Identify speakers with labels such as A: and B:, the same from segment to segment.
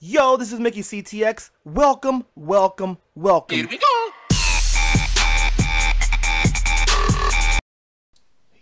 A: Yo, this is Mickeyctx. Welcome, welcome, welcome.
B: Here we go.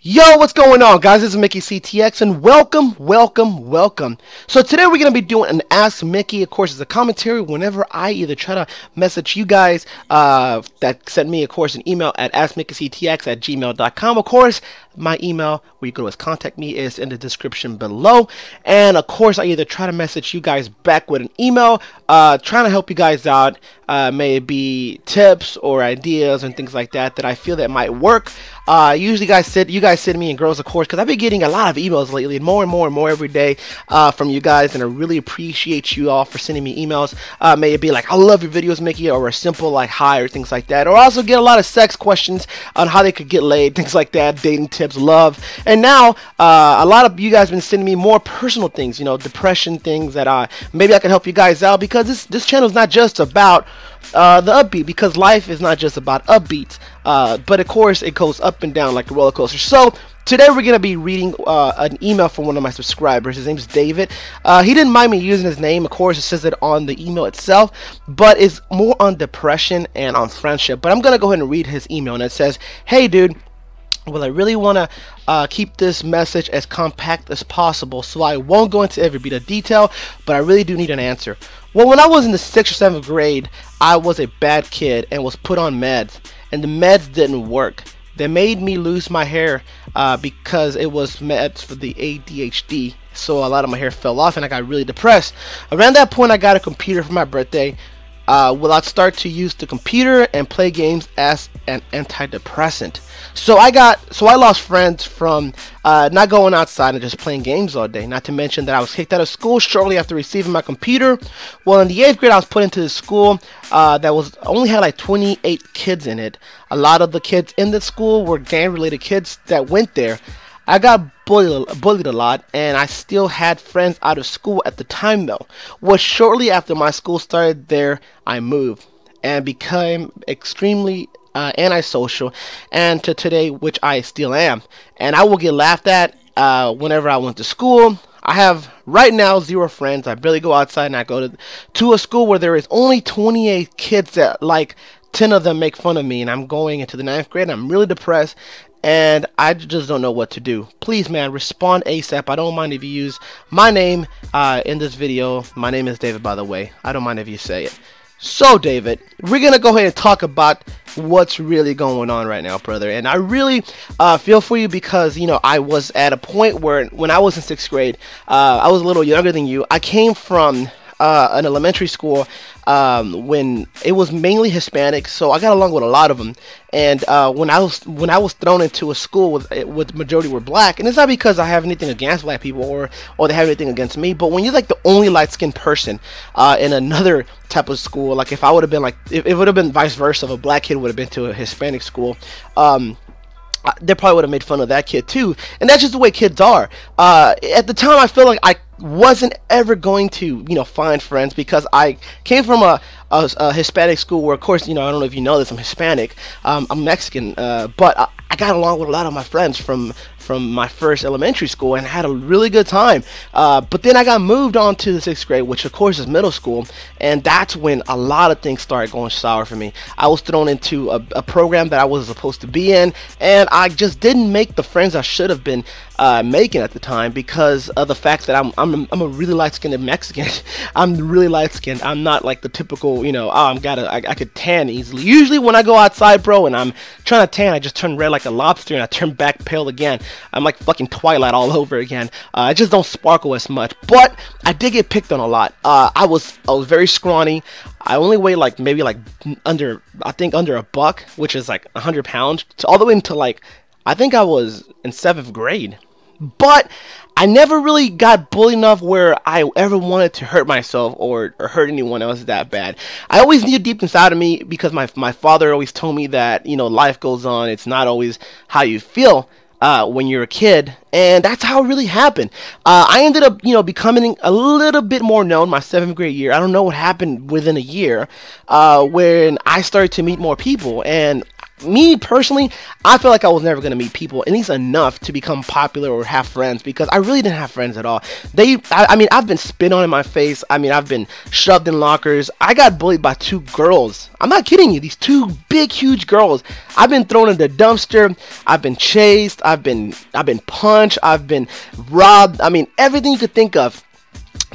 A: Yo, what's going on, guys? This is Mickeyctx, and welcome. So today we're going to be doing an Ask Mickey. Of course, it's a commentary whenever I either try to message you guys that send me, of course, an email at askmickeyctx@gmail.com. Of course, my email where you go to contact me is in the description below. And of course, I either try to message you guys back with an email, trying to help you guys out, maybe tips or ideas and things like that I feel that might work. Usually you guys send me and girls, of course, because I've been getting a lot of emails lately, and more every day from you guys, and I really appreciate you all for sending me emails. May it be like, I love your videos, Mickey, or a simple like hi or things like that, or also get a lot of sex questions on how they could get laid, things like that, dating tips, love. And now a lot of you guys have been sending me more personal things, you know, depression things that maybe I can help you guys out, because this channel is not just about the upbeat, because life is not just about upbeats, but of course it goes up and down like a roller coaster. So today we're going to be reading an email from one of my subscribers. His name is David. He didn't mind me using his name. Of course, it says it on the email itself, but it's more on depression and on friendship. But I'm going to go ahead and read his email, and it says, "Hey dude, well, I really want to keep this message as compact as possible, so I won't go into every bit of detail, but I really do need an answer. Well, when I was in the 6th or 7th grade, I was a bad kid and was put on meds, and the meds didn't work. They made me lose my hair because it was meds for the ADHD, so a lot of my hair fell off and I got really depressed. Around that point, I got a computer for my birthday. Will I start to use the computer and play games as an antidepressant? So I lost friends from not going outside and just playing games all day. Not to mention that I was kicked out of school shortly after receiving my computer. Well, in the 8th grade, I was put into this school that only had like 28 kids in it. A lot of the kids in the school were gang-related kids that went there. I got bullied a lot, and I still had friends out of school at the time though. Well, shortly after my school started there, I moved and became extremely antisocial, and to today, which I still am. And I will get laughed at whenever I went to school. I have right now 0 friends. I barely go outside, and I go to a school where there is only 28 kids that like 10 of them make fun of me, and I'm going into the 9th grade, and I'm really depressed. And I just don't know what to do. Please, man, respond ASAP. I don't mind if you use my name in this video. My name is David, by the way. I don't mind if you say it. So, David, we're going to go ahead and talk about what's really going on right now, brother. And I really feel for you, because, you know, I was at a point where when I was in 6th grade, I was a little younger than you. I came from an elementary school when it was mainly Hispanic, so I got along with a lot of them. And when I was thrown into a school with the majority were black, and it's not because I have anything against black people or they have anything against me, but when you're like the only light-skinned person in another type of school, like if I would have been like, if it would have been vice versa, if a black kid would have been to a Hispanic school, they probably would have made fun of that kid too. And that's just the way kids are. At the time, I feel like I wasn't ever going to, you know, find friends, because I came from a Hispanic school where, of course, you know, I don't know if you know this, I'm Hispanic, I'm Mexican, but I got along with a lot of my friends from my first elementary school, and had a really good time. But then I got moved on to the 6th grade, which of course is middle school, and that's when a lot of things started going sour for me. I was thrown into a program that I wasn't supposed to be in, and I just didn't make the friends I should have been making at the time, because of the fact that I'm a really light-skinned Mexican. I'm really light-skinned. I'm not like the typical, you know, I could tan easily. Usually when I go outside, bro, and I'm trying to tan, I just turn red like a lobster, and I turn back pale again. I'm like fucking Twilight all over again. I just don't sparkle as much. But I did get picked on a lot. I was very scrawny. I only weighed like maybe like under a buck, which is like 100 pounds, all the way into like, I think I was in 7th grade. But I never really got bullied enough where I ever wanted to hurt myself or hurt anyone else that bad. I always knew deep inside of me, because my father always told me that, you know, life goes on. It's not always how you feel when you're a kid, and that's how it really happened. I ended up, you know, becoming a little bit more known my 7th grade year. I don't know what happened within a year when I started to meet more people, and me personally, I feel like I was never gonna meet people, at least enough to become popular or have friends, because I really didn't have friends at all. I mean, I've been spit on in my face. I mean, I've been shoved in lockers. I got bullied by 2 girls. I'm not kidding you. These 2 big, huge girls. I've been thrown in the dumpster. I've been chased. I've been punched. I've been robbed. I mean, everything you could think of.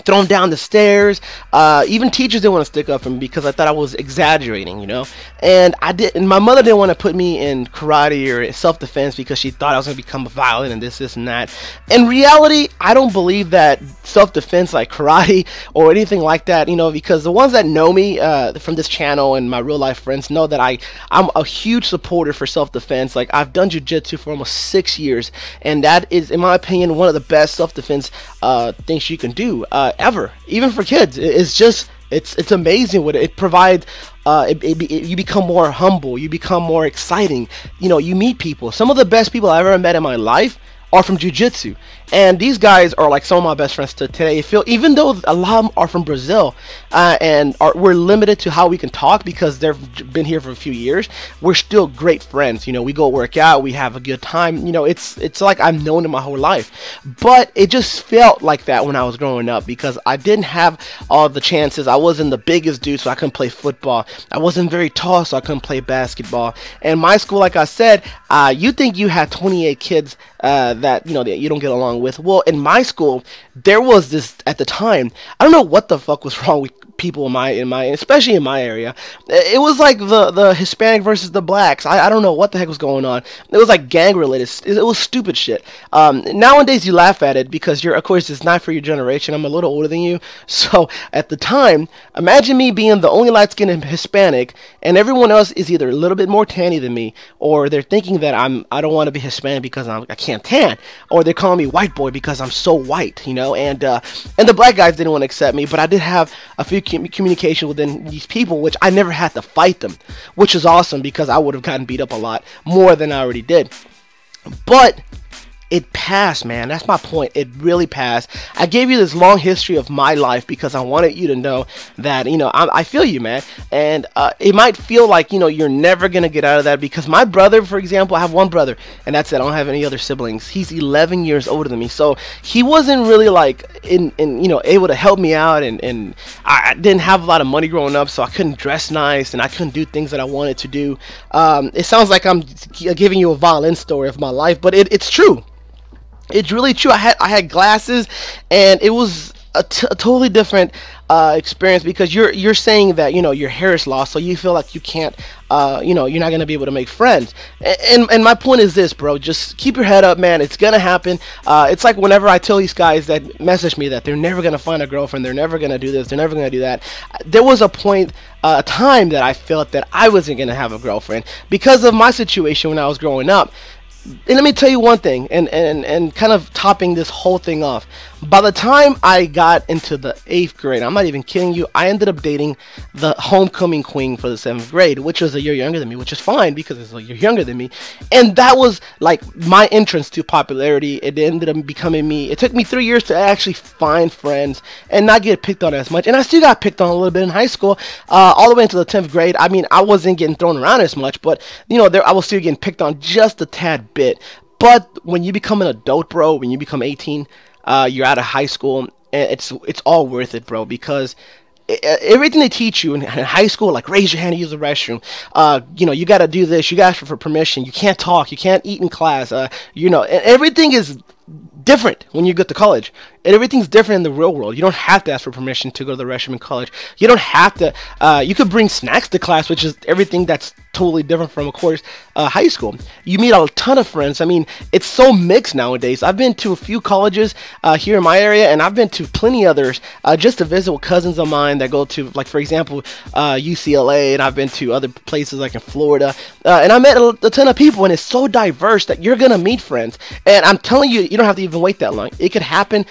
A: Thrown down the stairs. Even teachers didn't want to stick up for me because I thought I was exaggerating, you know. And and my mother didn't want to put me in karate or self-defense because she thought I was going to become violent and this and that. In reality, I don't believe that self-defense like karate or anything like that, you know, because the ones that know me from this channel and my real life friends know that I'm a huge supporter for self-defense. Like, I've done jiu-jitsu for almost 6 years, and that is, in my opinion, one of the best self-defense things you can do ever, even for kids. It's amazing what it provides. You become more humble, you become more exciting, you know, you meet people. Some of the best people I've ever met in my life are from jiu-jitsu, and these guys are like some of my best friends to today. Even though a lot of them are from Brazil, we're limited to how we can talk because they've been here for a few years, we're still great friends. You know, we go work out, we have a good time. You know, it's like I've known them my whole life. But it just felt like that when I was growing up because I didn't have all the chances. I wasn't the biggest dude, so I couldn't play football. I wasn't very tall, so I couldn't play basketball. And my school, like I said, you think you had 28 kids that you don't get along with. Well, in my school, there was this at the time. I don't know what the fuck was wrong with people especially in my area. It was like the Hispanic versus the blacks. I don't know what the heck was going on. It was like gang related. It was stupid shit. Nowadays you laugh at it because of course it's not for your generation. I'm a little older than you, so at the time, imagine me being the only light-skinned Hispanic and everyone else is either a little bit more tanny than me, or they're thinking that I don't want to be Hispanic because I can't tan, or they're calling me white boy because I'm so white, you know. And the black guys didn't want to accept me, but I did have a few communication within these people, which I never had to fight them, which is awesome because I would have gotten beat up a lot more than I already did. But it passed, man. That's my point. It really passed. I gave you this long history of my life because I wanted you to know that, you know, I feel you, man. And it might feel like, you know, you're never going to get out of that because my brother, for example, I have one brother and that's it. I don't have any other siblings. He's 11 years older than me. So he wasn't really like able to help me out, and I didn't have a lot of money growing up, so I couldn't dress nice and I couldn't do things that I wanted to do. It sounds like I'm giving you a violent story of my life, but it's true. It's really true. I had glasses, and it was a totally different experience because you're saying that, you know, your hair is lost, so you feel like you can't, you're not gonna be able to make friends. And my point is this, bro. Just keep your head up, man. It's gonna happen. It's like whenever I tell these guys that message me that they're never gonna find a girlfriend, they're never gonna do this, they're never gonna do that. There was a point, a time that I felt that I wasn't gonna have a girlfriend because of my situation when I was growing up. And let me tell you one thing, and kind of topping this whole thing off. By the time I got into the 8th grade, I'm not even kidding you, I ended up dating the homecoming queen for the 7th grade, which was a year younger than me, which is fine because it's a year younger than me. And that was like my entrance to popularity. It ended up becoming me. It took me 3 years to actually find friends and not get picked on as much. And I still got picked on a little bit in high school, all the way into the 10th grade. I mean, I wasn't getting thrown around as much, but you know, I was still getting picked on just a tad bit. But when you become an adult, bro, when you become 18, you're out of high school, it's all worth it, bro, because everything they teach you in high school, like raise your hand to use the restroom, you know, you got to do this, you got to ask for permission, you can't talk, you can't eat in class, you know, and everything is different when you get to college. And everything's different in the real world. You don't have to ask for permission to go to the restroom in college. You don't have to, you could bring snacks to class, which is everything that's totally different from, of course, high school. You meet a ton of friends. I mean, it's so mixed nowadays. I've been to a few colleges here in my area, and I've been to plenty others just to visit with cousins of mine that go to, like, for example, UCLA, and I've been to other places like in Florida, and I met a ton of people, and it's so diverse that you're gonna meet friends. And I'm telling you, you don't have to even wait that long. It could happen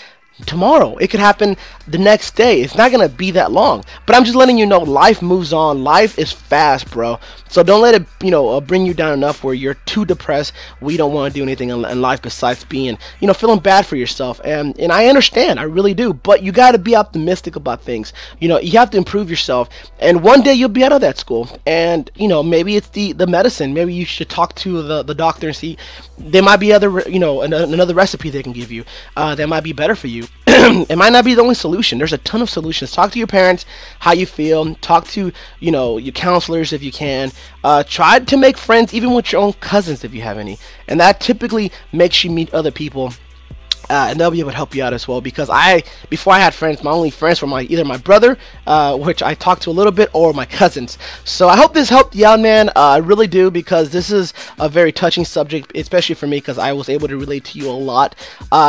A: tomorrow. It could happen the next day. It's not gonna be that long. But I'm just letting you know, life moves on. Life is fast, bro. So don't let it, bring you down enough where you're too depressed. We don't want to do anything in life besides being, feeling bad for yourself. And I understand, I really do. But you got to be optimistic about things. You have to improve yourself. And one day you'll be out of that school. And maybe it's the medicine. Maybe you should talk to the doctor and see. There might be another recipe they can give you that might be better for you. It might not be the only solution. There's a ton of solutions. Talk to your parents how you feel. Talk to your counselors if you can. Try to make friends even with your own cousins if you have any, and that typically makes you meet other people. And they'll be able to help you out as well, because before I had friends, my only friends were either my brother, which I talked to a little bit, or my cousins. So I hope this helped you out, man. I really do, because this is a very touching subject, especially for me, because I was able to relate to you a lot.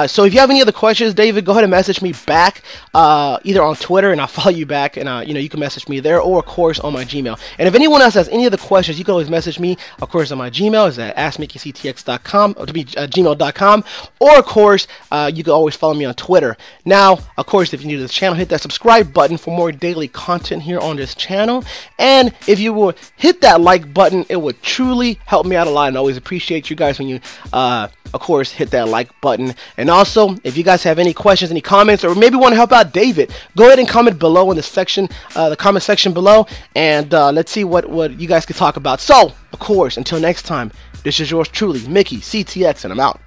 A: So if you have any other questions, David, go ahead and message me back, either on Twitter, and I'll follow you back, and you can message me there, or of course on my Gmail. And if anyone else has any other questions, you can always message me, of course, on my Gmail. Is at askmickeyctx.com, or to be gmail.com, or of course, you can always follow me on Twitter. Now, of course, if you're new to this channel, hit that subscribe button for more daily content here on this channel. And if you will hit that like button, it would truly help me out a lot, and I always appreciate you guys when you, of course, hit that like button. And also, if you guys have any questions, any comments, or maybe want to help out David, go ahead and comment below in the section, the comment section below, and let's see what you guys can talk about. So, of course, until next time, this is yours truly, Mickeyctx, and I'm out.